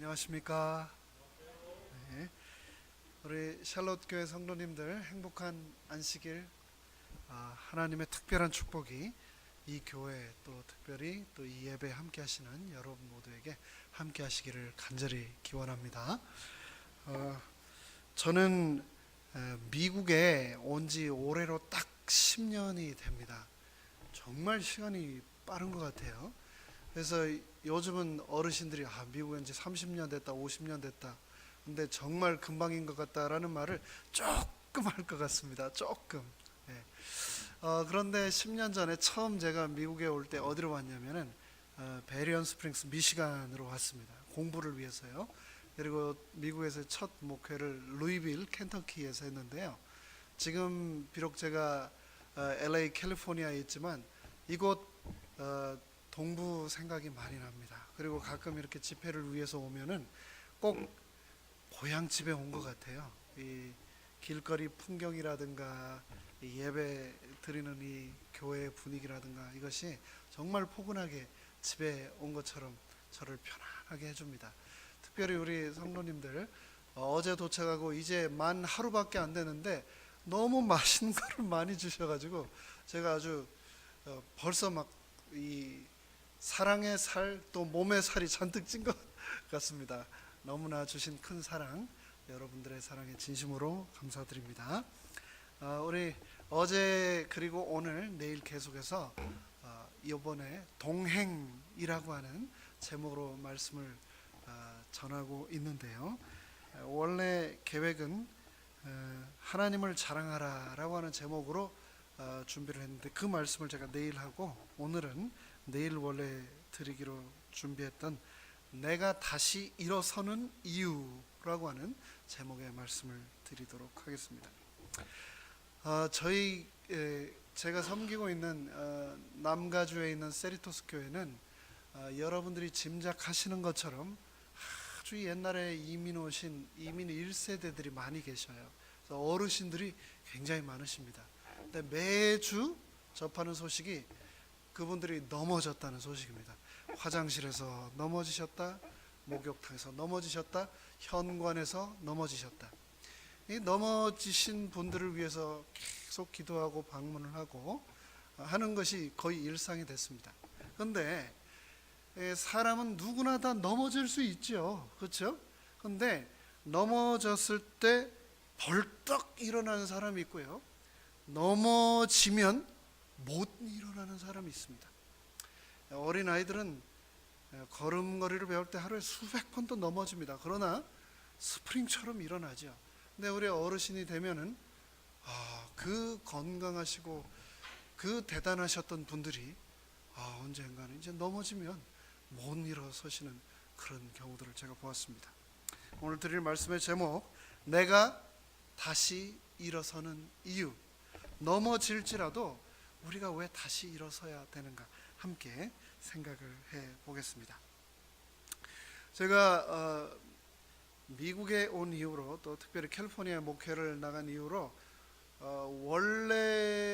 안녕하십니까? 네. 우리 샬롯 교회 성도님들 행복한 안식일, 하나님의 특별한 축복이 이 교회 또 특별히 또 이 예배에 함께 하시는 여러분 모두에게 함께 하시기를 간절히 기원합니다. 저는 미국에 온 지 올해로 딱 10년이 됩니다. 정말 시간이 빠른 것 같아요. 그래서 요즘은 어르신들이 미국에 이제 30년 됐다, 50년 됐다. 근데 정말 금방인 것 같다라는 말을 조금 할 것 같습니다. 조금. 예. 그런데 10년 전에 처음 제가 미국에 올 때 어디로 왔냐면은 베리언 스프링스 미시간으로 왔습니다. 공부를 위해서요. 그리고 미국에서 첫 목회를 루이빌 켄터키에서 했는데요. 지금 비록 제가 LA 캘리포니아에 있지만 이곳 동부 생각이 많이 납니다. 그리고 가끔 이렇게 집회를 위해서 오면은 꼭 고향집에 온 것 같아요. 이 길거리 풍경이라든가 이 예배 드리는 이 교회 분위기라든가 이것이 정말 포근하게 집에 온 것처럼 저를 편안하게 해줍니다. 특별히 우리 성도님들 어제 도착하고 이제 만 하루밖에 안 되는데 너무 맛있는 거를 많이 주셔가지고 제가 아주 벌써 막 이 사랑의 살 또 몸의 살이 잔뜩 찐 것 같습니다. 너무나 주신 큰 사랑, 여러분들의 사랑에 진심으로 감사드립니다. 우리 어제 그리고 오늘 내일 계속해서 이번에 동행이라고 하는 제목으로 말씀을 전하고 있는데요. 원래 계획은 하나님을 자랑하라라고 하는 제목으로 준비를 했는데 그 말씀을 제가 내일 하고 오늘은 내일 원래 드리기로 준비했던 내가 다시 일어서는 이유라고 하는 제목의 말씀을 드리도록 하겠습니다. 제가 섬기고 있는 남가주에 있는 세리토스 교회는 여러분들이 짐작하시는 것처럼 아주 옛날에 이민 오신 이민 1세대들이 많이 계셔요. 그래서 어르신들이 굉장히 많으십니다. 근데 매주 접하는 소식이 그분들이 넘어졌다는 소식입니다. 화장실에서 넘어지셨다, 목욕탕에서 넘어지셨다, 현관에서 넘어지셨다. 이 넘어지신 분들을 위해서 계속 기도하고 방문을 하고 하는 것이 거의 일상이 됐습니다. 그런데 사람은 누구나 다 넘어질 수 있죠, 그렇죠? 그런데 넘어졌을 때 벌떡 일어나는 사람이 있고요, 넘어지면 못 일어나는 사람이 있습니다. 어린 아이들은 걸음걸이를 배울 때 하루에 수백 번도 넘어집니다. 그러나 스프링처럼 일어나죠. 근데 우리 어르신이 되면은 그 건강하시고 그 대단하셨던 분들이 언젠가는 이제 넘어지면 못 일어서시는 그런 경우들을 제가 보았습니다. 오늘 드릴 말씀의 제목, 내가 다시 일어서는 이유. 넘어질지라도 우리가 왜 다시 일어서야 되는가 함께 생각을 해 보겠습니다. 제가 미국에 온 이후로 또 특별히 캘리포니아 목회를 나간 이후로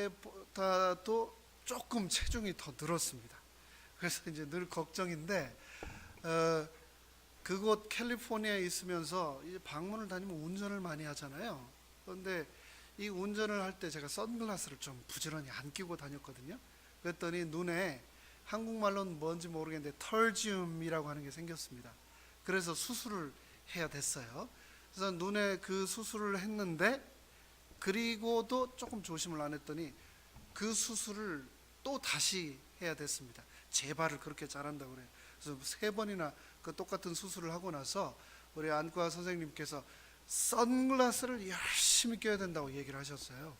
원래보다도 조금 체중이 더 늘었습니다. 그래서 이제 늘 걱정인데 그곳 캘리포니아에 있으면서 이제 방문을 다니면 운전을 많이 하잖아요. 그런데 이 운전을 할 때 제가 선글라스를 좀 부지런히 안 끼고 다녔거든요. 그랬더니 눈에 한국말로는 뭔지 모르겠는데 털지움이라고 하는 게 생겼습니다. 그래서 수술을 해야 됐어요. 그래서 눈에 그 수술을 했는데 그리고도 조금 조심을 안 했더니 그 수술을 또 다시 해야 됐습니다. 재발을 그렇게 잘한다고 그래요. 그래서 3번이나 그 똑같은 수술을 하고 나서 우리 안과 선생님께서 선글라스를 열심히 껴야 된다고 얘기를 하셨어요.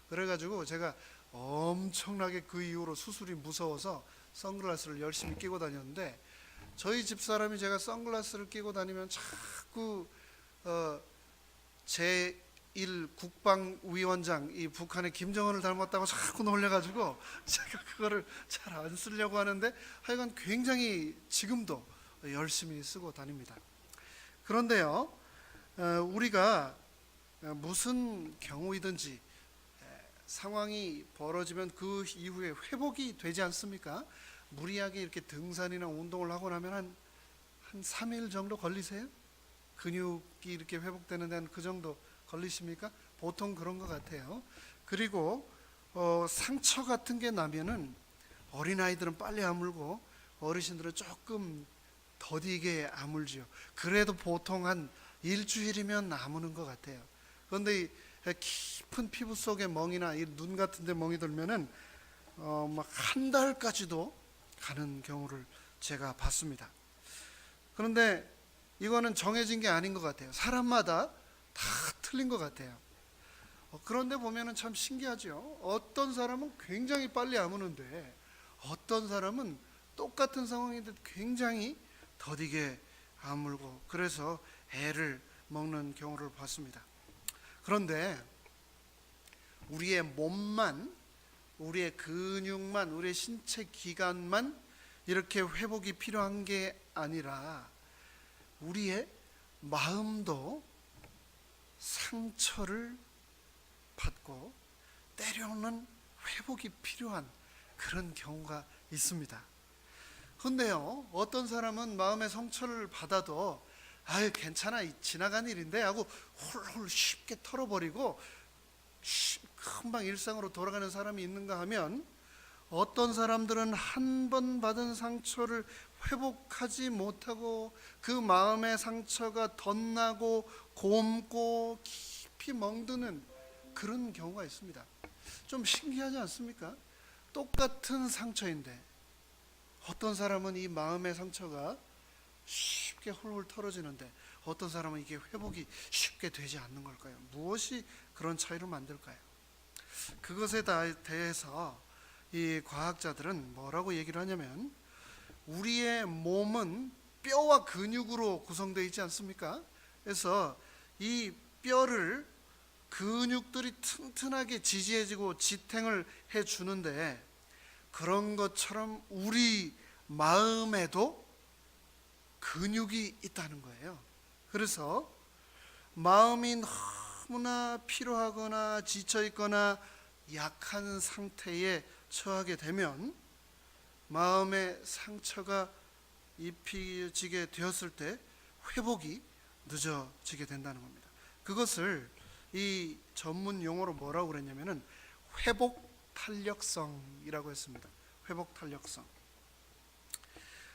그래가지고 제가 엄청나게 그 이후로 수술이 무서워서 선글라스를 열심히 끼고 다녔는데 저희 집사람이 제가 선글라스를 끼고 다니면 자꾸 제1 국방위원장 이 북한의 김정은을 닮았다고 자꾸 놀려가지고 제가 그거를 잘 안 쓰려고 하는데 하여간 굉장히 지금도 열심히 쓰고 다닙니다. 그런데요, 우리가 무슨 경우이든지 상황이 벌어지면 그 이후에 회복이 되지 않습니까? 무리하게 이렇게 등산이나 운동을 하고 나면 한 3일 정도 걸리세요? 근육이 이렇게 회복되는 데는 그 정도 걸리십니까? 보통 그런 것 같아요. 그리고 상처 같은 게 나면은 어린아이들은 빨리 아물고 어르신들은 조금 더디게 아물지요. 그래도 보통 한 일주일이면 아무는 것 같아요. 그런데 이 깊은 피부 속에 멍이나 이 눈 같은 데 멍이 들면은 막 한 달까지도 가는 경우를 제가 봤습니다. 그런데 이거는 정해진 게 아닌 것 같아요. 사람마다 다 틀린 것 같아요. 그런데 보면은 참 신기하죠. 어떤 사람은 굉장히 빨리 아무는데 어떤 사람은 똑같은 상황인데 굉장히 더디게 아물고 그래서 애를 먹는 경우를 봤습니다. 그런데 우리의 몸만, 우리의 근육만, 우리의 신체 기관만 이렇게 회복이 필요한 게 아니라 우리의 마음도 상처를 받고 때로는 회복이 필요한 그런 경우가 있습니다. 근데요, 어떤 사람은 마음의 상처를 받아도 아유 괜찮아 지나간 일인데 하고 훌훌 쉽게 털어버리고 금방 일상으로 돌아가는 사람이 있는가 하면 어떤 사람들은 한 번 받은 상처를 회복하지 못하고 그 마음의 상처가 덧나고 곪고 깊이 멍드는 그런 경우가 있습니다. 좀 신기하지 않습니까? 똑같은 상처인데 어떤 사람은 이 마음의 상처가 쉽게 훌훌 털어지는데 어떤 사람은 이게 회복이 쉽게 되지 않는 걸까요? 무엇이 그런 차이를 만들까요? 그것에 대해서 이 과학자들은 뭐라고 얘기를 하냐면 우리의 몸은 뼈와 근육으로 구성되어 있지 않습니까? 그래서 이 뼈를 근육들이 튼튼하게 지지해지고 지탱을 해주는데 그런 것처럼 우리 마음에도 근육이 있다는 거예요. 그래서 마음이 너무나 피로하거나 지쳐있거나 약한 상태에 처하게 되면 마음의 상처가 입히지게 되었을 때 회복이 늦어지게 된다는 겁니다. 그것을 이 전문 용어로 뭐라고 그랬냐면은 회복 탄력성이라고 했습니다. 회복 탄력성.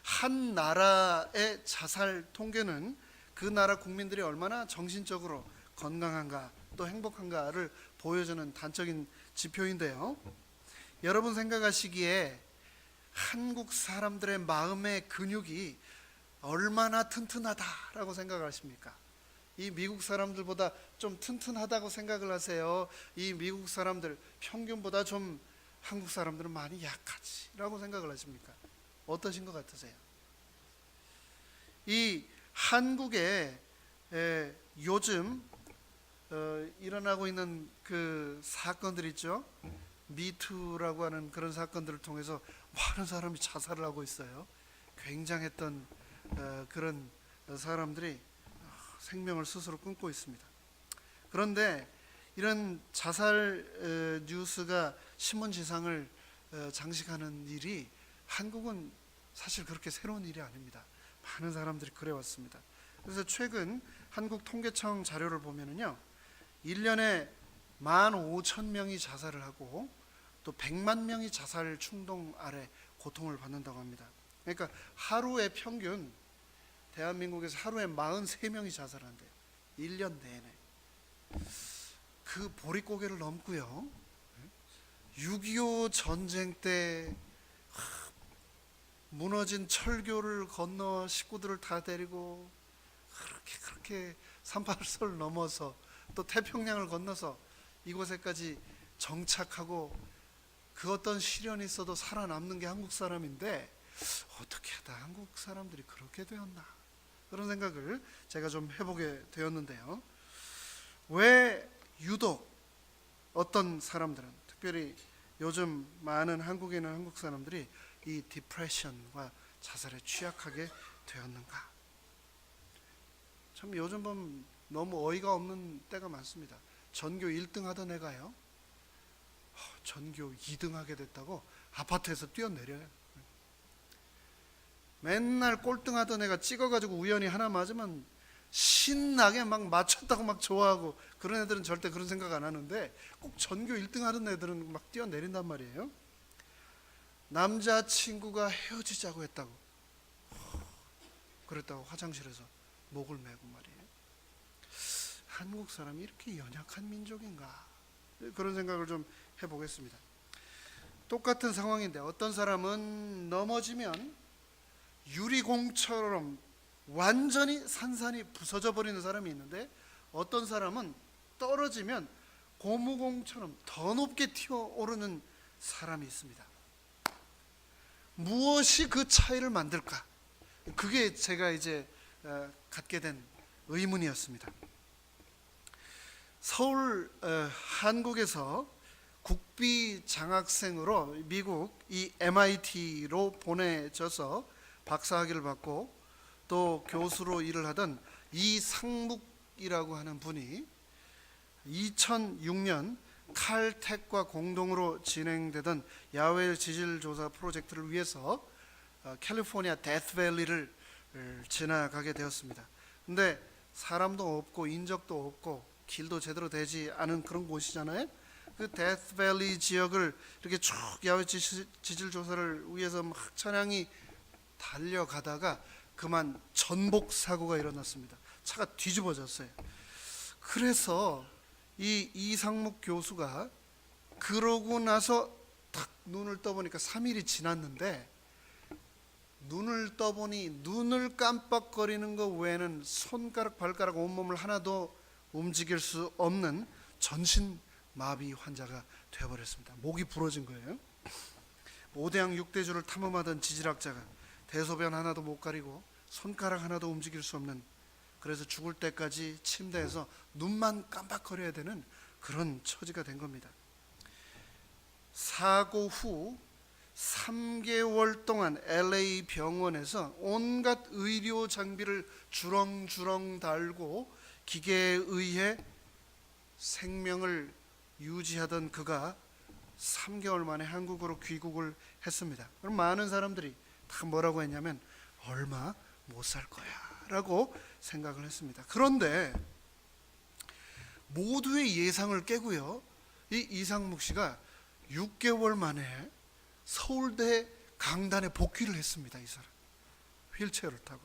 한 나라의 자살 통계는 그 나라 국민들이 얼마나 정신적으로 건강한가 또 행복한가를 보여주는 단적인 지표인데요. 여러분 생각하시기에 한국 사람들의 마음의 근육이 얼마나 튼튼하다라고 생각하십니까? 이 미국 사람들보다 좀 튼튼하다고 생각을 하세요? 이 미국 사람들 평균보다 좀 한국 사람들은 많이 약하지라고 생각을 하십니까? 어떠신 것 같으세요? 이 한국에 요즘 일어나고 있는 그 사건들 있죠? 미투라고 하는 그런 사건들을 통해서 많은 사람이 자살을 하고 있어요. 굉장했던 그런 사람들이 생명을 스스로 끊고 있습니다. 그런데 이런 자살 뉴스가 신문지상을 장식하는 일이 한국은 사실 그렇게 새로운 일이 아닙니다. 많은 사람들이 그래왔습니다. 그래서 최근 한국통계청 자료를 보면은요, 1년에 15,000명이 자살을 하고 또 100만 명이 자살 충동 아래 고통을 받는다고 합니다. 그러니까 하루에 평균 대한민국에서 하루에 43명이 자살한대요. 1년 내내. 그 보릿고개를 넘고요. 6.25 전쟁 때 무너진 철교를 건너 식구들을 다 데리고 그렇게 38선을 넘어서 또 태평양을 건너서 이곳에까지 정착하고 그 어떤 시련이 있어도 살아남는 게 한국 사람인데 어떻게 하다 한국 사람들이 그렇게 되었나 그런 생각을 제가 좀 해보게 되었는데요. 왜 유독 어떤 사람들은 특별히 요즘 많은 한국에 있는 한국 사람들이 이 디프레션과 자살에 취약하게 되었는가? 참 요즘 보면 너무 어이가 없는 때가 많습니다. 전교 1등 하던 애가요, 전교 2등 하게 됐다고 아파트에서 뛰어내려요. 맨날 꼴등하던 애가 찍어가지고 우연히 하나 맞으면 신나게 막 맞췄다고 막 좋아하고, 그런 애들은 절대 그런 생각 안 하는데 꼭 전교 1등 하는 애들은 막 뛰어내린단 말이에요. 남자친구가 헤어지자고 했다고, 그랬다고 화장실에서 목을 메고 말이에요. 한국 사람이 이렇게 연약한 민족인가, 그런 생각을 좀 해보겠습니다. 똑같은 상황인데 어떤 사람은 넘어지면 유리공처럼 완전히 산산이 부서져 버리는 사람이 있는데, 어떤 사람은 떨어지면 고무공처럼 더 높게 튀어오르는 사람이 있습니다. 무엇이 그 차이를 만들까? 그게 제가 이제 갖게 된 의문이었습니다. 서울 한국에서 국비 장학생으로 미국 이 MIT로 보내져서 박사학위를 받고 또 교수로 일을 하던 이상묵이라고 하는 분이 2006년 칼텍과 공동으로 진행되던 야외 지질조사 프로젝트를 위해서 캘리포니아 데스밸리를 지나가게 되었습니다. 근데 사람도 없고 인적도 없고 길도 제대로 되지 않은 그런 곳이잖아요. 그 데스밸리 지역을 이렇게 쭉 야외 지질 조사를 위해서 막 차량이 달려가다가 그만 전복 사고가 일어났습니다. 차가 뒤집어졌어요. 그래서 이 이상묵 교수가 그러고 나서 딱 눈을 떠보니까 3일이 지났는데, 눈을 떠보니 눈을 깜빡거리는 것 외에는 손가락 발가락 온몸을 하나도 움직일 수 없는 전신마비 환자가 되어버렸습니다. 목이 부러진 거예요. 5대양 6대주를 탐험하던 지질학자가 대소변 하나도 못 가리고 손가락 하나도 움직일 수 없는, 그래서 죽을 때까지 침대에서 눈만 깜빡거려야 되는 그런 처지가 된 겁니다. 사고 후 3개월 동안 LA 병원에서 온갖 의료 장비를 주렁주렁 달고 기계에 의해 생명을 유지하던 그가 3개월 만에 한국으로 귀국을 했습니다. 그럼 많은 사람들이 다 뭐라고 했냐면 얼마 못 살 거야 라고 생각을 했습니다. 그런데 모두의 예상을 깨고요, 이 이상묵 씨가 6개월 만에 서울대 강단에 복귀를 했습니다. 이 사람 휠체어를 타고.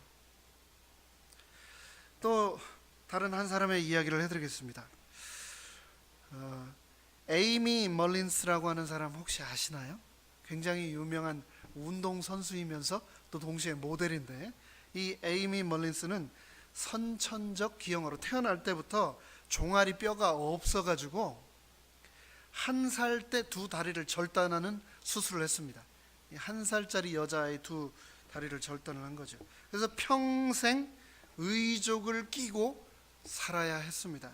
또 다른 한 사람의 이야기를 해드리겠습니다. 에이미 멀린스라고 하는 사람 혹시 아시나요? 굉장히 유명한 운동선수이면서 또 동시에 모델인데, 이 에이미 멀린스는 선천적 기형으로 태어날 때부터 종아리 뼈가 없어가지고 1살 때 2다리를 절단하는 수술을 했습니다. 1살짜리 여자의 2다리를 절단을 한 거죠. 그래서 평생 의족을 끼고 살아야 했습니다.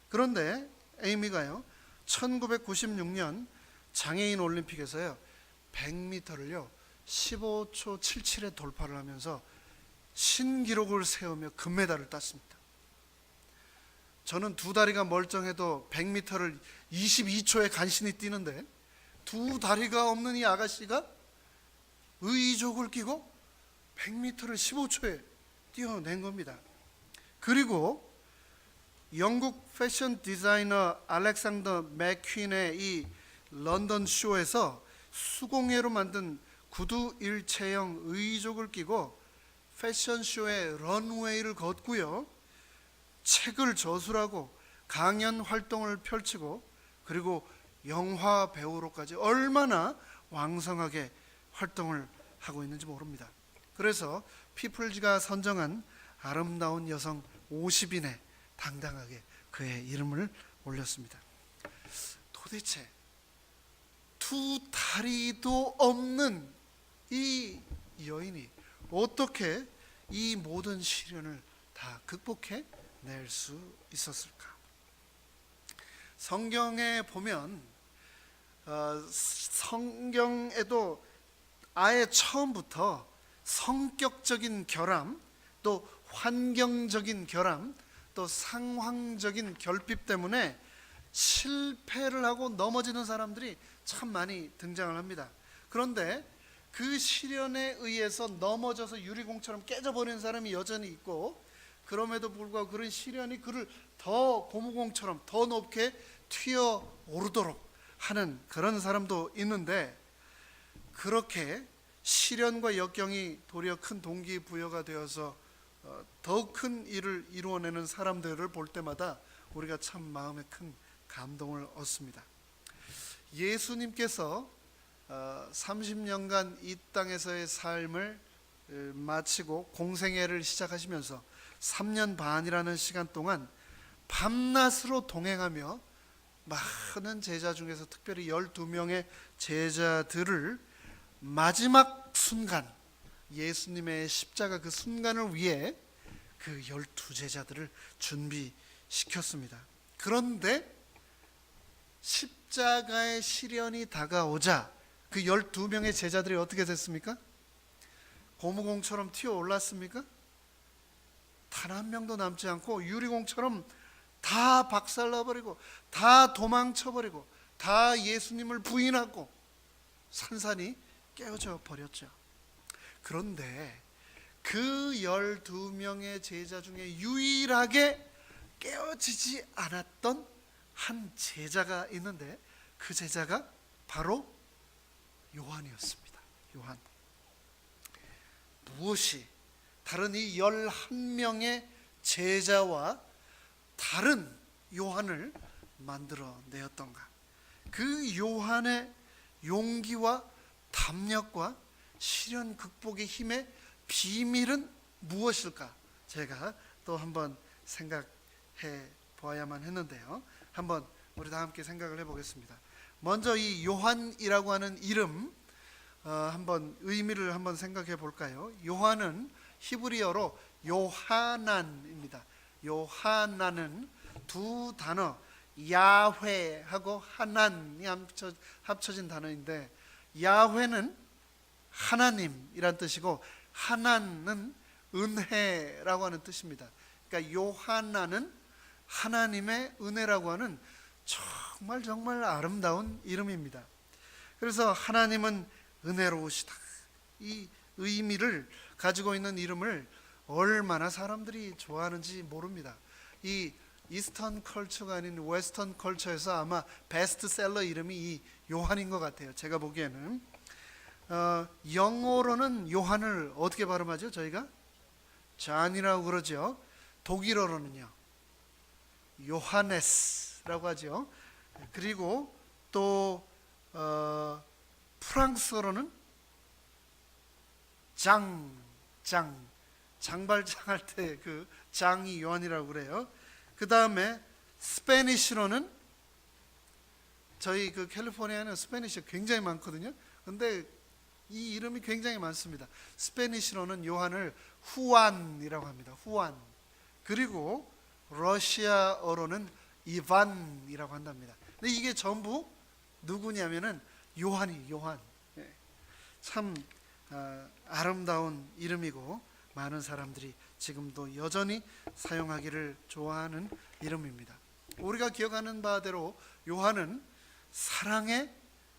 그런데 에이미가요, 1996년 장애인 올림픽에서요 100m를요 15초 77에 돌파를 하면서 신기록을 세우며 금메달을 땄습니다. 저는 2다리가 멀쩡해도 100m를 22초에 간신히 뛰는데 2다리가 없는 이 아가씨가 의족을 끼고 100m를 15초에 뛰어낸 겁니다. 그리고 영국 패션 디자이너 알렉산더 맥퀸의 이 런던 쇼에서 수공예로 만든 구두 일체형 의족을 끼고 패션쇼의 런웨이를 걷고요, 책을 저술하고 강연 활동을 펼치고, 그리고 영화 배우로까지 얼마나 왕성하게 활동을 하고 있는지 모릅니다. 그래서 피플즈가 선정한 아름다운 여성 50인에 당당하게 그의 이름을 올렸습니다. 도대체 2다리도 없는 이 여인이 어떻게 이 모든 시련을 다 극복해 낼 수 있었을까? 성경에 보면 성경에도 아예 처음부터 성격적인 결함, 또 환경적인 결함, 또 상황적인 결핍 때문에 실패를 하고 넘어지는 사람들이 참 많이 등장을 합니다. 그런데 그 시련에 의해서 넘어져서 유리공처럼 깨져버리는 사람이 여전히 있고, 그럼에도 불구하고 그런 시련이 그를 더 고무공처럼 더 높게 튀어 오르도록 하는 그런 사람도 있는데, 그렇게 시련과 역경이 도리어 큰 동기부여가 되어서 더 큰 일을 이루어내는 사람들을 볼 때마다 우리가 참 마음에 큰 감동을 얻습니다. 예수님께서 30년간 이 땅에서의 삶을 마치고 공생애를 시작하시면서 3년 반이라는 시간 동안 밤낮으로 동행하며 많은 제자 중에서 특별히 12명의 제자들을 마지막 순간, 예수님의 십자가 그 순간을 위해 그 12제자들을 준비시켰습니다. 그런데 십자가의 시련이 다가오자 그 12명의 제자들이 어떻게 됐습니까? 고무공처럼 튀어 올랐습니까? 단 한 명도 남지 않고 유리공처럼 다 박살나버리고 다 도망쳐버리고 다 예수님을 부인하고 산산이 깨어져 버렸죠. 그런데 그 12명의 제자 중에 유일하게 깨어지지 않았던 한 제자가 있는데, 그 제자가 바로 요한이었습니다. 요한. 무엇이 다른 이 11명의 제자와 다른 요한을 만들어내었던가? 그 요한의 용기와 담력과 시련 극복의 힘의 비밀은 무엇일까? 제가 또 한번 생각해 보아야만 했는데요. 한번 우리 다 함께 생각을 해보겠습니다. 먼저 이 요한이라고 하는 이름, 한번 의미를 한번 생각해 볼까요? 요한은 히브리어로 요하난입니다. 요하난은 두 단어 야훼하고 하난이 합쳐진 단어인데, 야훼는 하나님이란 뜻이고 하난은 은혜라고 하는 뜻입니다. 그러니까 요하난은 하나님의 은혜라고 하는 정말 아름다운 이름입니다. 그래서 하나님은 은혜로우시다, 이 의미를 가지고 있는 이름을 얼마나 사람들이 좋아하는지 모릅니다. 이 이스턴 컬처가 아닌 웨스턴 컬처에서 아마 베스트셀러 이름이 이 요한인 것 같아요. 제가 보기에는 영어로는 요한을 어떻게 발음하죠? 저희가 존이라고 그러죠. 독일어로는요 요하네스라고 하죠. 그리고 또 프랑스어로는 장발장할 때 그 장이 요한이라고 그래요. 그 다음에 스페니쉬로는, 저희 그 캘리포니아는 스페니쉬 굉장히 많거든요. 근데 이 이름이 굉장히 많습니다. 스페니쉬로는 요한을 후안이라고 합니다. 후안. 그리고 러시아어로는 이반이라고 한답니다. 근데 이게 전부 누구냐면은 요한. 참 아름다운 이름이고 많은 사람들이 지금도 여전히 사용하기를 좋아하는 이름입니다. 우리가 기억하는 바대로 요한은 사랑의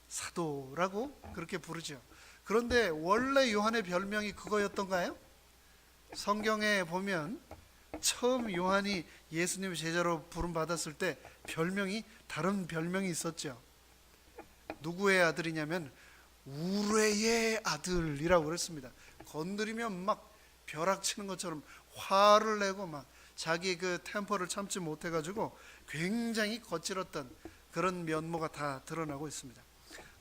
사도라고 그렇게 부르죠. 그런데 원래 요한의 별명이 그거였던가요? 성경에 보면 처음 요한이 예수님의 제자로 부름받았을 때 다른 별명이 있었죠. 누구의 아들이냐면 우레의 아들이라고 그랬습니다. 건드리면 막 벼락치는 것처럼 화를 내고 막 자기 그 템퍼를 참지 못해가지고 굉장히 거칠었던 그런 면모가 다 드러나고 있습니다.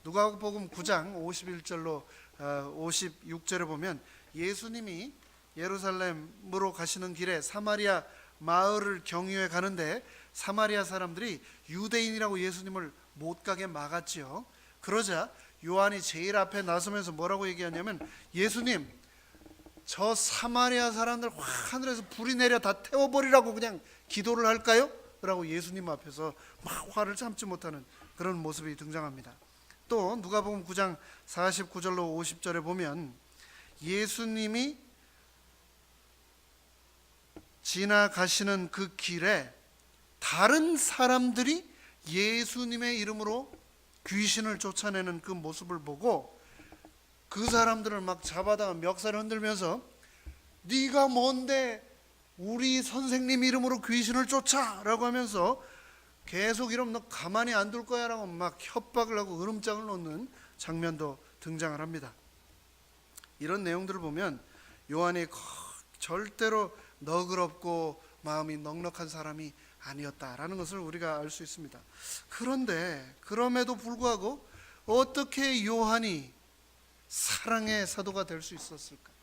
누가복음 9장 51절로 56절에 보면 예수님이 예루살렘으로 가시는 길에 사마리아 마을을 경유해 가는데 사마리아 사람들이 유대인이라고 예수님을 못 가게 막았지요. 그러자 요한이 제일 앞에 나서면서 뭐라고 얘기하냐면, 예수님, 저 사마리아 사람들 하늘에서 불이 내려 다 태워버리라고 그냥 기도를 할까요? 라고 예수님 앞에서 막 화를 참지 못하는 그런 모습이 등장합니다. 또 누가복음 9장 49절로 50절에 보면 예수님이 지나가시는 그 길에 다른 사람들이 예수님의 이름으로 귀신을 쫓아내는 그 모습을 보고 그 사람들을 막 잡아다가 멱살을 흔들면서 네가 뭔데 우리 선생님 이름으로 귀신을 쫓아 라고 하면서 계속 이러면 너 가만히 안 둘 거야 라고 막 협박을 하고 으름장을 놓는 장면도 등장을 합니다. 이런 내용들을 보면 요한이 절대로 너그럽고 마음이 넉넉한 사람이 아니었다라는 것을 우리가 알 수 있습니다. 그런데 그럼에도 불구하고 어떻게 요한이 사랑의 사도가 될 수 있었을까?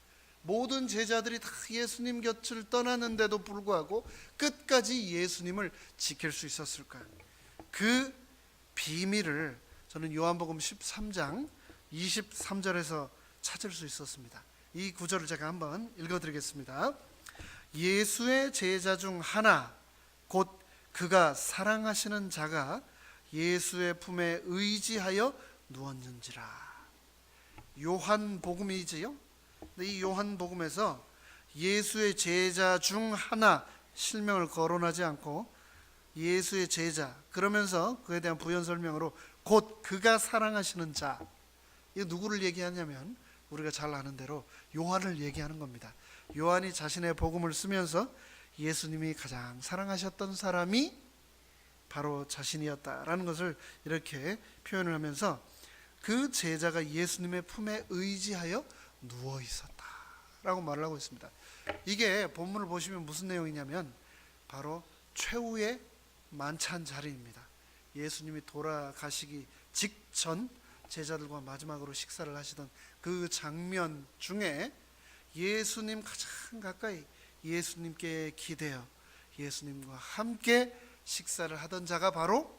모든 제자들이 다 예수님 곁을 떠났는데도 불구하고 끝까지 예수님을 지킬 수 있었을까? 그 비밀을 저는 요한복음 13장 23절에서 찾을 수 있었습니다. 이 구절을 제가 한번 읽어드리겠습니다. 예수의 제자 중 하나 곧 그가 사랑하시는 자가 예수의 품에 의지하여 누웠는지라. 요한복음이지요. 이 요한복음에서 예수의 제자 중 하나 실명을 거론하지 않고 예수의 제자 그러면서 그에 대한 부연 설명으로 곧 그가 사랑하시는 자, 이 누구를 얘기하냐면 우리가 잘 아는 대로 요한을 얘기하는 겁니다. 요한이 자신의 복음을 쓰면서 예수님이 가장 사랑하셨던 사람이 바로 자신이었다라는 것을 이렇게 표현을 하면서 그 제자가 예수님의 품에 의지하여 누워 있었다라고 말을 하고 있습니다. 이게 본문을 보시면 무슨 내용이냐면 바로 최후의 만찬 자리입니다. 예수님이 돌아가시기 직전 제자들과 마지막으로 식사를 하시던 그 장면 중에 예수님 가장 가까이 예수님께 기대어 예수님과 함께 식사를 하던 자가 바로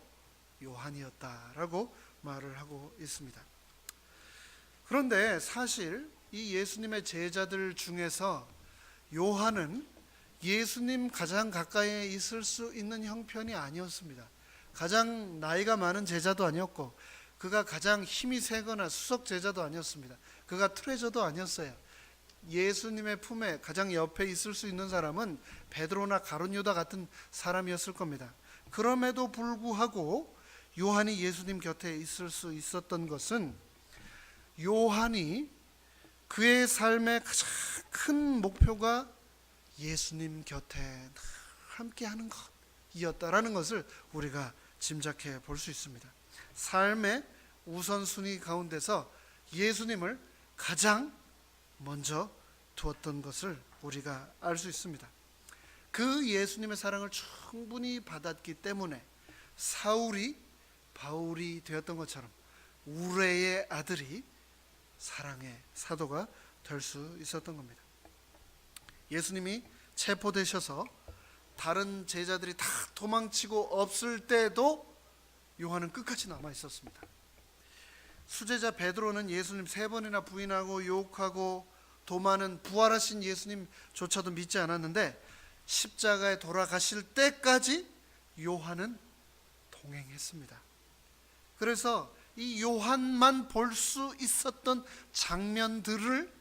요한이었다라고 말을 하고 있습니다. 그런데 사실 이 예수님의 제자들 중에서 요한은 예수님 가장 가까이에 있을 수 있는 형편이 아니었습니다. 가장 나이가 많은 제자도 아니었고 그가 가장 힘이 세거나 수석 제자도 아니었습니다. 그가 트레저도 아니었어요. 예수님의 품에 가장 옆에 있을 수 있는 사람은 베드로나 가룟 유다 같은 사람이었을 겁니다. 그럼에도 불구하고 요한이 예수님 곁에 있을 수 있었던 것은 요한이 그의 삶의 가장 큰 목표가 예수님 곁에 함께하는 것이었다라는 것을 우리가 짐작해 볼 수 있습니다. 삶의 우선순위 가운데서 예수님을 가장 먼저 두었던 것을 우리가 알 수 있습니다. 그 예수님의 사랑을 충분히 받았기 때문에 사울이 바울이 되었던 것처럼 우레의 아들이 사랑의 사도가 될 수 있었던 겁니다. 예수님이 체포되셔서 다른 제자들이 다 도망치고 없을 때도 요한은 끝까지 남아 있었습니다. 수제자 베드로는 예수님 3번이나 부인하고 유혹하고 도마는 부활하신 예수님조차도 믿지 않았는데 십자가에 돌아가실 때까지 요한은 동행했습니다. 그래서 이 요한만 볼 수 있었던 장면들을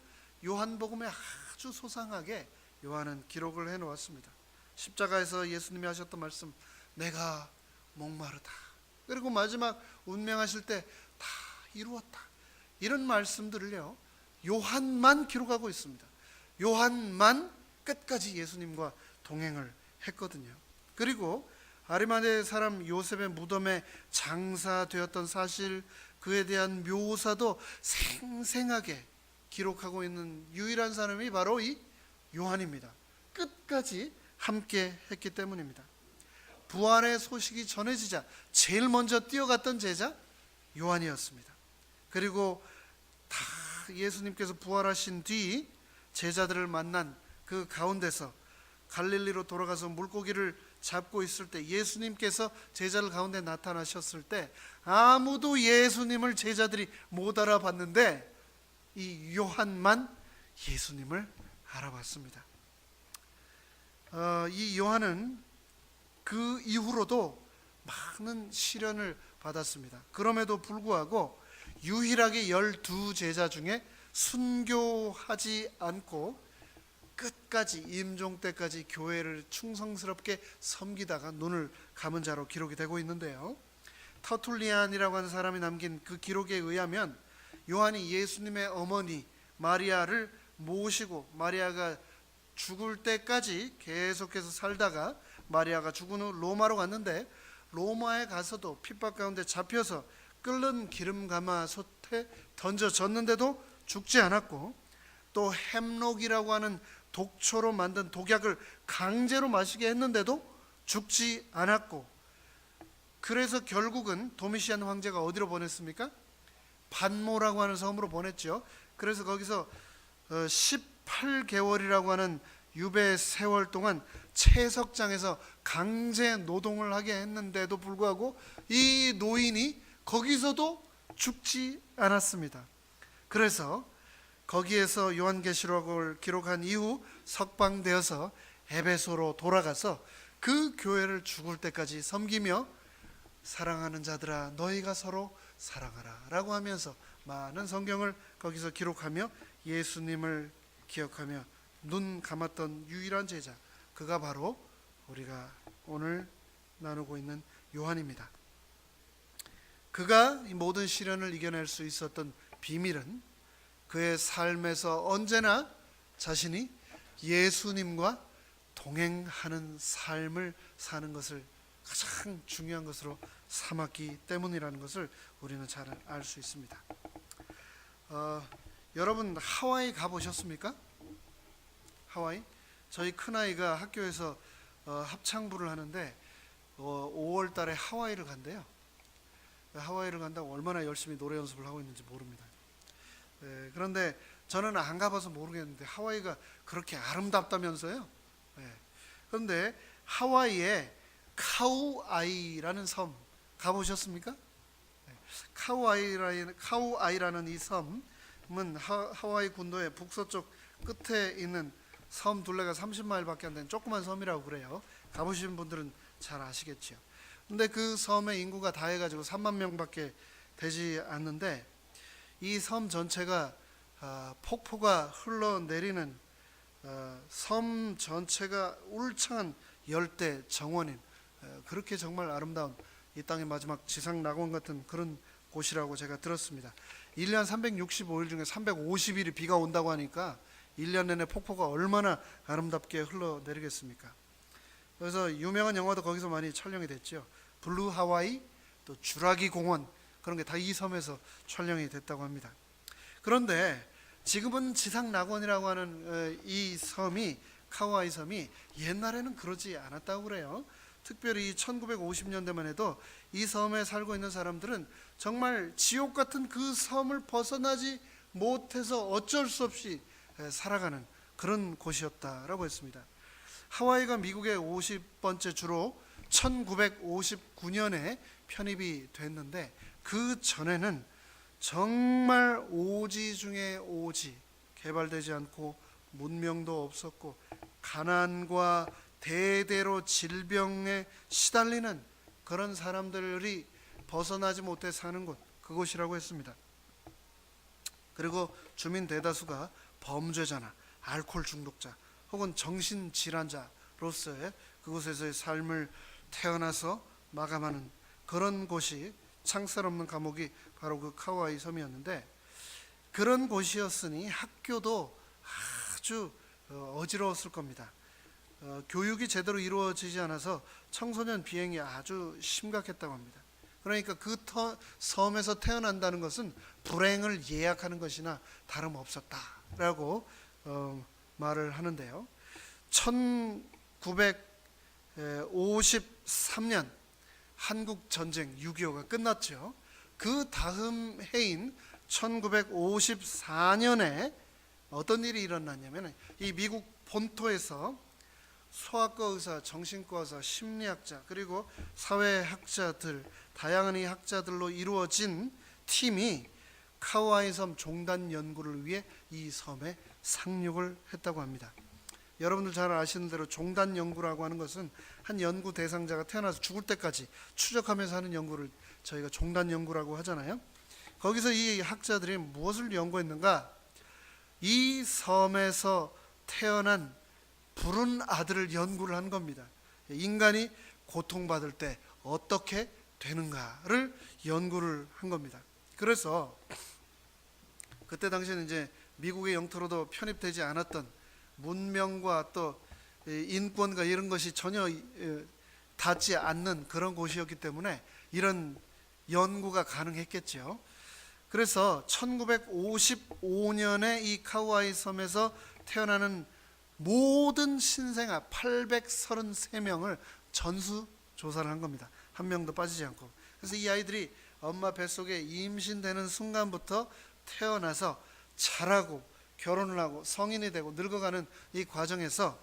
요한복음에 아주 소상하게 요한은 기록을 해놓았습니다. 십자가에서 예수님이 하셨던 말씀, 내가 목마르다. 그리고 마지막 운명하실 때 다 이루었다. 이런 말씀들을요 요한만 기록하고 있습니다. 요한만 끝까지 예수님과 동행을 했거든요. 그리고 아리마대 사람 요셉의 무덤에 장사되었던 사실, 그에 대한 묘사도 생생하게 기록하고 있는 유일한 사람이 바로 이 요한입니다. 끝까지 함께 했기 때문입니다. 부활의 소식이 전해지자 제일 먼저 뛰어갔던 제자 요한이었습니다. 그리고 다 예수님께서 부활하신 뒤 제자들을 만난 그 가운데서 갈릴리로 돌아가서 물고기를 잡고 있을 때 예수님께서 제자들 가운데 나타나셨을 때 아무도 예수님을 제자들이 못 알아봤는데 이 요한만 예수님을 알아봤습니다. 이 요한은 그 이후로도 많은 시련을 받았습니다. 그럼에도 불구하고 유일하게 12제자 중에 순교하지 않고 끝까지 임종 때까지 교회를 충성스럽게 섬기다가 눈을 감은 자로 기록이 되고 있는데요. 터툴리안이라고 하는 사람이 남긴 그 기록에 의하면 요한이 예수님의 어머니 마리아를 모시고 마리아가 죽을 때까지 계속해서 살다가 마리아가 죽은 후 로마로 갔는데, 로마에 가서도 핍박 가운데 잡혀서 끓는 기름 가마솥에 던져졌는데도 죽지 않았고, 또 햄록이라고 하는 독초로 만든 독약을 강제로 마시게 했는데도 죽지 않았고, 그래서 결국은 도미시안 황제가 어디로 보냈습니까? 반모라고 하는 섬으로 보냈죠. 그래서 거기서 18개월이라고 하는 유배 세월 동안 채석장에서 강제 노동을 하게 했는데도 불구하고 이 노인이 거기서도 죽지 않았습니다. 그래서 거기에서 요한계시록을 기록한 이후 석방되어서 에베소로 돌아가서 그 교회를 죽을 때까지 섬기며 사랑하는 자들아 너희가 서로 사랑하라 라고 하면서 많은 성경을 거기서 기록하며 예수님을 기억하며 눈 감았던 유일한 제자, 그가 바로 우리가 오늘 나누고 있는 요한입니다. 그가 이 모든 시련을 이겨낼 수 있었던 비밀은 그의 삶에서 언제나 자신이 예수님과 동행하는 삶을 사는 것을 가장 중요한 것으로 삼았기 때문이라는 것을 우리는 잘 알 수 있습니다. 여러분 하와이 가보셨습니까? 하와이? 저희 큰아이가 학교에서 합창부를 하는데 5월 달에 하와이를 간대요. 하와이를 간다고 얼마나 열심히 노래 연습을 하고 있는지 모릅니다. 그런데 저는 안 가봐서 모르겠는데 하와이가 그렇게 아름답다면서요. 그런데 하와이에 카우아이라는 섬 가보셨습니까? 카우아이라는 이 섬은 하와이 군도의 북서쪽 끝에 있는 섬 둘레가 30마일밖에 안 되는 조그만 섬이라고 그래요. 가보신 분들은 잘 아시겠죠. 근데 그 섬의 인구가 다 해가지고 3만 명밖에 되지 않는데, 이 섬 전체가 폭포가 흘러내리는 섬 전체가 울창한 열대 정원인, 그렇게 정말 아름다운 이 땅의 마지막 지상 낙원 같은 그런 곳이라고 제가 들었습니다. 1년 365일 중에 350일이 비가 온다고 하니까 1년 내내 폭포가 얼마나 아름답게 흘러내리겠습니까? 그래서 유명한 영화도 거기서 많이 촬영이 됐죠. 블루 하와이, 또 주라기 공원, 그런 게 다 이 섬에서 촬영이 됐다고 합니다. 그런데 지금은 지상 낙원이라고 하는 이 섬이, 카우아이 섬이 옛날에는 그러지 않았다고 그래요. 특별히 1950년대만 해도 이 섬에 살고 있는 사람들은 정말 지옥 같은 그 섬을 벗어나지 못해서 어쩔 수 없이 살아가는 그런 곳이었다라고 했습니다. 하와이가 미국의 50번째 주로 1959년에 편입이 됐는데, 그 전에는 정말 오지 중에 오지, 개발되지 않고 문명도 없었고 가난과 대대로 질병에 시달리는 그런 사람들이 벗어나지 못해 사는 곳, 그곳이라고 했습니다. 그리고 주민 대다수가 범죄자나 알코올 중독자 혹은 정신질환자로서의 그곳에서의 삶을 태어나서 마감하는 그런 곳이, 창살 없는 감옥이 바로 그 카우아이 섬이었는데, 그런 곳이었으니 학교도 아주 어지러웠을 겁니다. 교육이 제대로 이루어지지 않아서 청소년 비행이 아주 심각했다고 합니다. 그러니까 그 섬에서 태어난다는 것은 불행을 예약하는 것이나 다름없었다라고 말을 하는데요. 1953년 한국 전쟁 6.25가 끝났죠. 그 다음 해인 1954년에 어떤 일이 일어났냐면, 이 미국 본토에서 소아과 의사, 정신과 의사, 심리학자, 그리고 사회학자들, 다양한 이 학자들로 이루어진 팀이 카우아이 섬 종단 연구를 위해 이 섬에 상륙을 했다고 합니다. 여러분들 잘 아시는 대로 종단 연구라고 하는 것은 한 연구 대상자가 태어나서 죽을 때까지 추적하면서 하는 연구를 저희가 종단 연구라고 하잖아요. 거기서 이 학자들이 무엇을 연구했는가? 이 섬에서 태어난 부른 아들을 연구를 한 겁니다. 인간이 고통받을 때 어떻게 되는가를 연구를 한 겁니다. 그래서 그때 당시에는 이제 미국의 영토로도 편입되지 않았던 문명과 또 인권과 이런 것이 전혀 닿지 않는 그런 곳이었기 때문에 이런 연구가 가능했겠죠. 그래서 1955년에 이 카우아이 섬에서 태어나는 모든 신생아 833명을 전수 조사를 한 겁니다. 한 명도 빠지지 않고. 그래서 이 아이들이 엄마 뱃속에 임신되는 순간부터 태어나서 자라고 결혼을 하고 성인이 되고 늙어가는 이 과정에서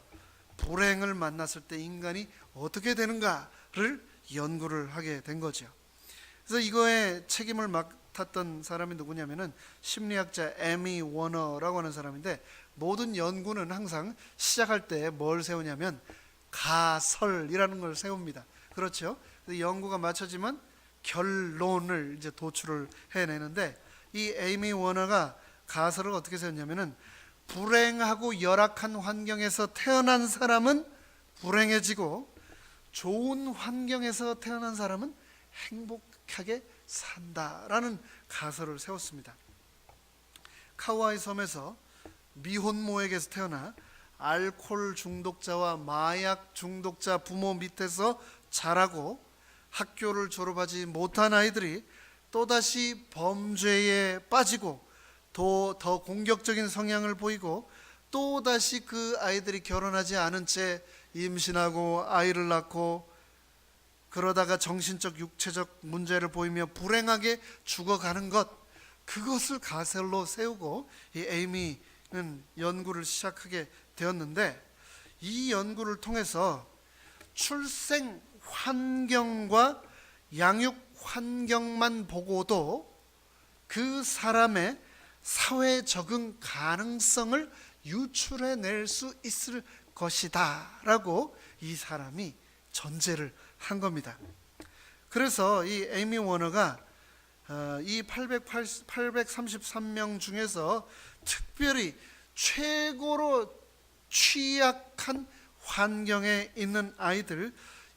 불행을 만났을 때 인간이 어떻게 되는가를 연구를 하게 된 거죠. 그래서 이거에 책임을 맡았던 사람이 누구냐면은 심리학자 에미 워너라고 하는 사람인데, 모든 연구는 항상 시작할 때 뭘 세우냐면 가설이라는 걸 세웁니다. 그렇죠? 연구가 마쳐지면 결론을 이제 도출을 해내는데, 이 에이미 워너가 가설을 어떻게 세웠냐면은 불행하고 열악한 환경에서 태어난 사람은 불행해지고 좋은 환경에서 태어난 사람은 행복하게 산다라는 가설을 세웠습니다. 카우아이 섬에서 미혼모에게서 태어나 알코올 중독자와 마약 중독자 부모 밑에서 자라고 학교를 졸업하지 못한 아이들이 또다시 범죄에 빠지고 더 공격적인 성향을 보이고, 또다시 그 아이들이 결혼하지 않은 채 임신하고 아이를 낳고 그러다가 정신적 육체적 문제를 보이며 불행하게 죽어가는 것, 그것을 가설로 세우고 이 에이미는 연구를 시작하게 되었는데, 이 연구를 통해서 출생 환경과 양육 환경만 보고도 그 사람의 사회 적응 가능성을 유출해낼 수 있을 것이다 라고 이 사람이 전제를 한 겁니다. 그래서 이 에이미 워너가 이 833명 중에서 특별히 최고로 취약한 환경에 있는 아이들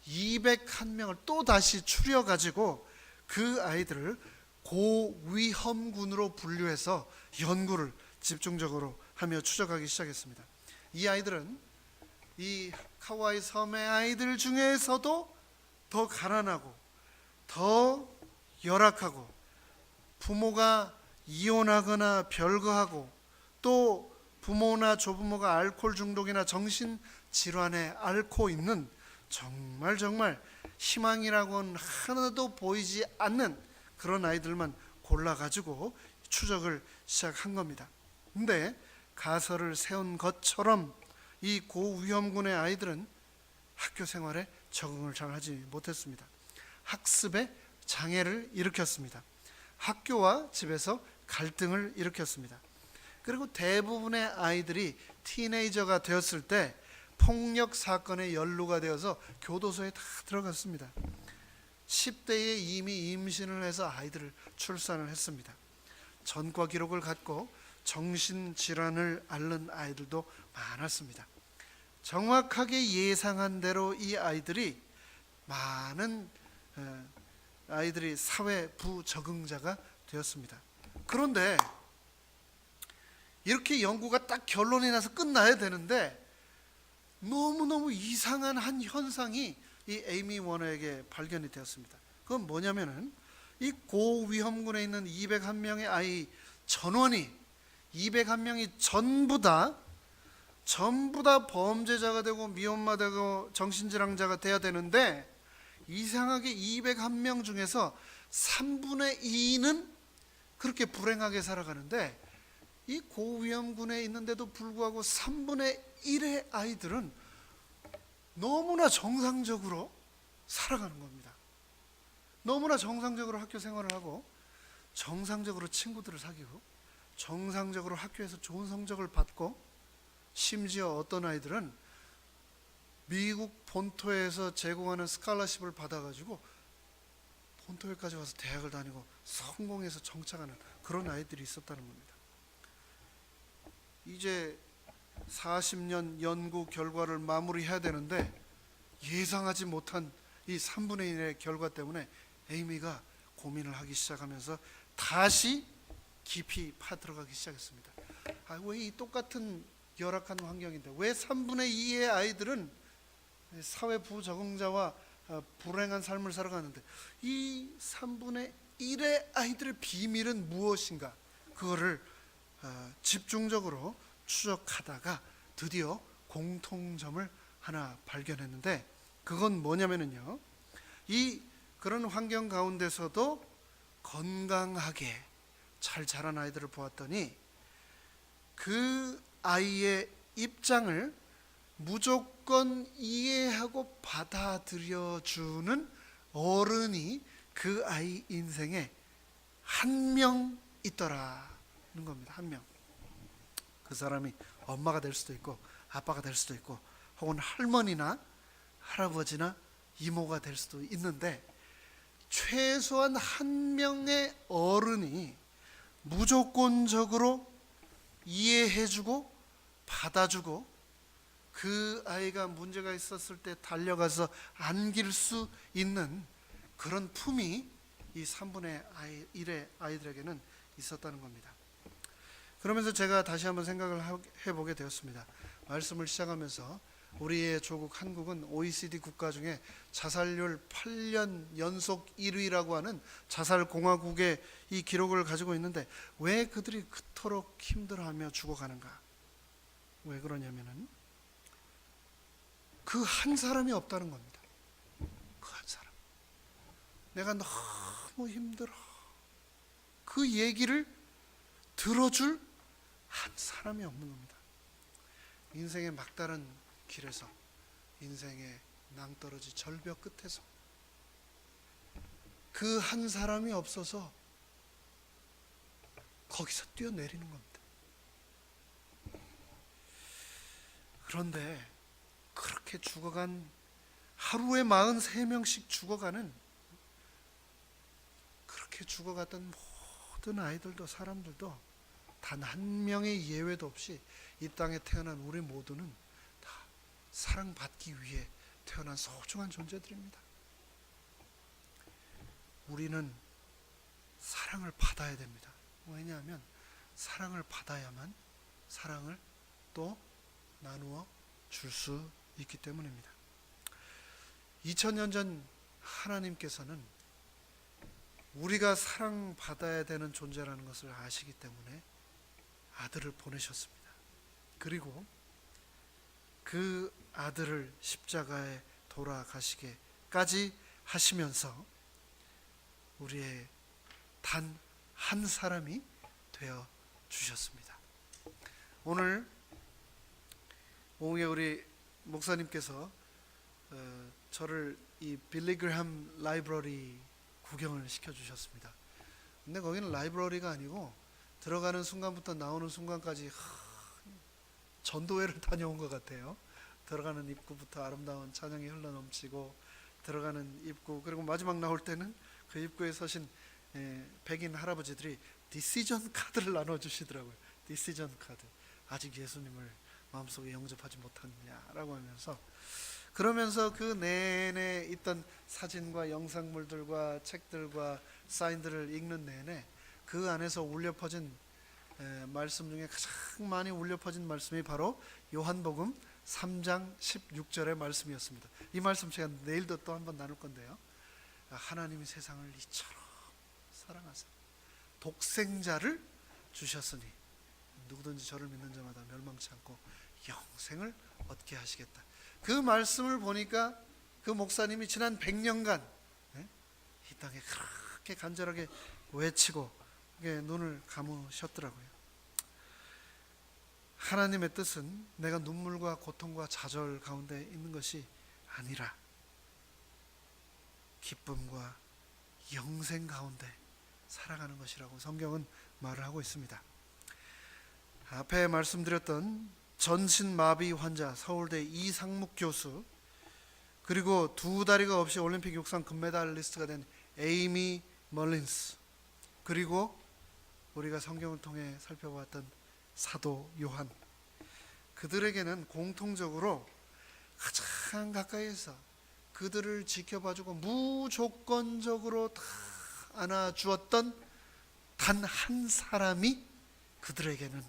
201명을 또 다시 추려가지고 그 아이들을 고위험군으로 분류해서 연구를 집중적으로 하며 추적하기 시작했습니다. 이 아이들은 이 카우아이 섬의 아이들 중에서도 더 가난하고 더 열악하고 부모가 이혼하거나 별거하고 또 부모나 조부모가 알코올 중독이나 정신질환에 앓고 있는 정말 희망이라고는 하나도 보이지 않는 그런 아이들만 골라가지고 추적을 시작한 겁니다. 근데 가설을 세운 것처럼 이 고위험군의 아이들은 학교 생활에 적응을 잘 하지 못했습니다. 학습에 장애를 일으켰습니다. 학교와 집에서 갈등을 일으켰습니다. 그리고 대부분의 아이들이 티네이저가 되었을 때 폭력 사건에 연루가 되어서 교도소에 다 들어갔습니다. 10대에 이미 임신을 해서 아이들을 출산을 했습니다. 전과 기록을 갖고 정신질환을 앓는 아이들도 많았습니다. 정확하게 예상한 대로 이 아이들이 많은 아이들이 사회 부적응자가 되었습니다. 그런데 이렇게 연구가 딱 결론이 나서 끝나야 되는데 너무너무 이상한 한 현상이 이 에이미 워너에게 발견이 되었습니다. 그건 뭐냐면은 이 고위험군에 있는 201명의 아이 전원이 201명이 전부 다 범죄자가 되고 미혼마 되고 정신질환자가 돼야 되는데, 이상하게 201명 중에서 3분의 2는 그렇게 불행하게 살아가는데, 이 고위험군에 있는데도 불구하고 3분의 1의 아이들은 너무나 정상적으로 살아가는 겁니다. 너무나 정상적으로 학교 생활을 하고 정상적으로 친구들을 사귀고 정상적으로 학교에서 좋은 성적을 받고, 심지어 어떤 아이들은 미국 본토에서 제공하는 스칼러십을 받아가지고 본토에까지 와서 대학을 다니고 성공해서 정착하는 그런 아이들이 있었다는 겁니다. 이제 40년 연구 결과를 마무리해야 되는데 예상하지 못한 이 3분의 1의 결과 때문에 에이미가 고민을 하기 시작하면서 다시 깊이 파들어가기 시작했습니다. 왜 이 똑같은 열악한 환경인데 왜 3분의 2의 아이들은 사회 부적응자와 불행한 삶을 살아가는데 이 3분의 1의 아이들의 비밀은 무엇인가? 그거를 집중적으로 추적하다가 드디어 공통점을 하나 발견했는데 그건 뭐냐면요, 이 그런 환경 가운데서도 건강하게 잘 자란 아이들을 보았더니 그 아이의 입장을 무조건 이해하고 받아들여주는 어른이 그 아이 인생에 한 명 있더라는 겁니다. 한 명. 그 사람이 엄마가 될 수도 있고 아빠가 될 수도 있고 혹은 할머니나 할아버지나 이모가 될 수도 있는데 최소한 한 명의 어른이 무조건적으로 이해해주고 받아주고 그 아이가 문제가 있었을 때 달려가서 안길 수 있는 그런 품이 이 3분의 1의 아이들에게는 있었다는 겁니다. 그러면서 제가 다시 한번 생각을 해보게 되었습니다. 말씀을 시작하면서 우리의 조국 한국은 OECD 국가 중에 자살률 8년 연속 1위라고 하는 자살공화국의 이 기록을 가지고 있는데 왜 그들이 그토록 힘들어하며 죽어가는가? 왜 그러냐면은 그 한 사람이 없다는 겁니다. 그 한 사람. 내가 너무 힘들어. 그 얘기를 들어줄 한 사람이 없는 겁니다. 인생의 막다른 길에서, 인생의 낭떠러지 절벽 끝에서 그 한 사람이 없어서 거기서 뛰어내리는 겁니다. 그런데 그렇게 죽어간, 하루에 43명씩 죽어가는, 그렇게 죽어갔던 모든 아이들도 사람들도 단 한 명의 예외도 없이 이 땅에 태어난 우리 모두는 다 사랑받기 위해 태어난 소중한 존재들입니다. 우리는 사랑을 받아야 됩니다. 왜냐하면 사랑을 받아야만 사랑을 또 나누어 줄 수 있기 때문입니다. 2000년 전 하나님께서는 우리가 사랑받아야 되는 존재라는 것을 아시기 때문에 아들을 보내셨습니다. 그리고 그 아들을 십자가에 돌아가시게까지 하시면서 우리의 단 한 사람이 되어 주셨습니다. 오늘 오후에 우리 목사님께서 저를 이 빌리 그레함 라이브러리 구경을 시켜주셨습니다. 근데 거기는 라이브러리가 아니고 들어가는 순간부터 나오는 순간까지 전도회를 다녀온 것 같아요. 들어가는 입구부터 아름다운 찬양이 흘러넘치고 들어가는 입구, 그리고 마지막 나올 때는 그 입구에 서신 백인 할아버지들이 디시전 카드를 나눠주시더라고요. 디시전 카드. 아직 예수님을 마음속에 영접하지 못했냐라고 하면서, 그러면서 그 내내 있던 사진과 영상물들과 책들과 사인들을 읽는 내내 그 안에서 울려 퍼진 말씀 중에 가장 많이 울려 퍼진 말씀이 바로 요한복음 3장 16절의 말씀이었습니다. 이 말씀 제가 내일도 또 한번 나눌 건데요. 하나님이 세상을 이처럼 사랑하사 독생자를 주셨으니 누구든지 저를 믿는 자마다 멸망치 않고 영생을 얻게 하시겠다. 그 말씀을 보니까 그 목사님이 지난 100년간 이 땅에 그렇게 간절하게 외치고 눈을 감으셨더라고요. 하나님의 뜻은 내가 눈물과 고통과 좌절 가운데 있는 것이 아니라 기쁨과 영생 가운데 살아가는 것이라고 성경은 말을 하고 있습니다. 앞에 말씀드렸던 전신마비 환자 서울대 이상묵 교수, 그리고 두 다리가 없이 올림픽 육상 금메달리스트가 된 에이미 멀린스, 그리고 우리가 성경을 통해 살펴봤던 사도 요한, 그들에게는 공통적으로 가장 가까이에서 그들을 지켜봐주고 무조건적으로 다 안아주었던 단 한 사람이 그들에게는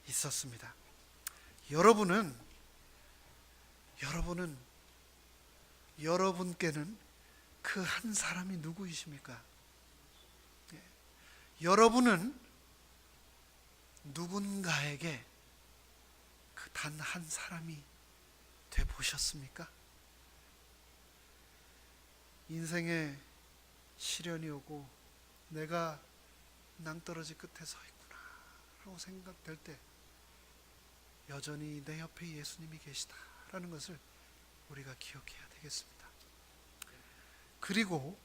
있었습니다. 여러분께는 그 한 사람이 누구이십니까? 여러분은 누군가에게 그 단 한 사람이 돼 보셨습니까? 인생에 시련이 오고 내가 낭떠러지 끝에 서 있구나 라고 생각될 때 여전히 내 옆에 예수님이 계시다라는 것을 우리가 기억해야 되겠습니다. 그리고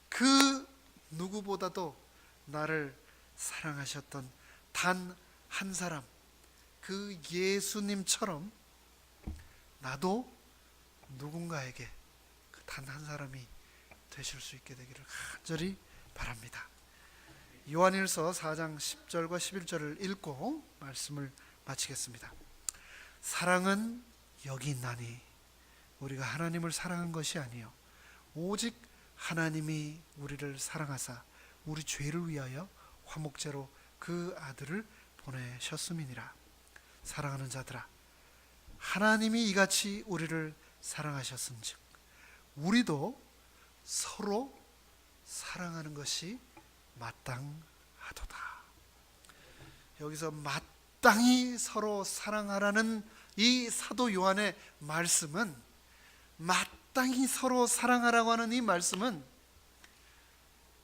그 누구보다도 나를 사랑하셨던 단 한 사람, 그 예수님처럼 나도 누군가에게 그 단 한 사람이 되실 수 있게 되기를 간절히 바랍니다. 요한일서 4장 10절과 11절을 읽고 말씀을 마치겠습니다. 사랑은 여기 있나니 우리가 하나님을 사랑한 것이 아니요 오직 하나님이 우리를 사랑하사 우리 죄를 위하여 화목제로 그 아들을 보내셨음이니라. 사랑하는 자들아, 하나님이 이같이 우리를 사랑하셨은즉 우리도 서로 사랑하는 것이 마땅하도다. 여기서 마땅히 서로 사랑하라는 이 사도 요한의 말씀은, 마땅히 서로 사랑하라고 하는 이 말씀은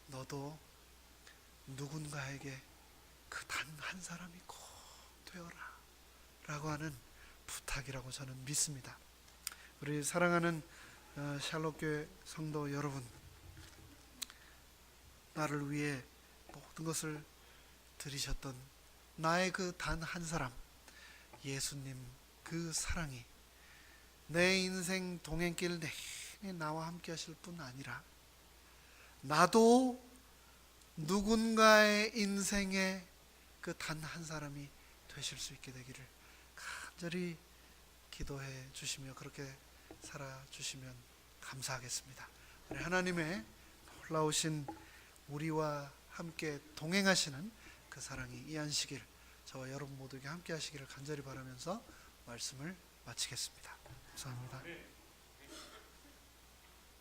너도 누군가에게 그 단 한 사람이 꼭 되어라 라고 하는 부탁이라고 저는 믿습니다. 우리 사랑하는 샬롯교회 성도 여러분, 나를 위해 모든 것을 들이셨던 나의 그 단 한 사람, 예수님 그 사랑이 내 인생 동행길 내내 나와 함께 하실 뿐 아니라 나도 누군가의 인생에 그 단 한 사람이 되실 수 있게 되기를 간절히 기도해 주시며 그렇게 살아주시면 감사하겠습니다. 우리 하나님의 놀라우신 우리와 함께 동행하시는 그 사랑이 이안시길 저와 여러분 모두에게 함께 하시기를 간절히 바라면서 말씀을 마치겠습니다. 감사합니다.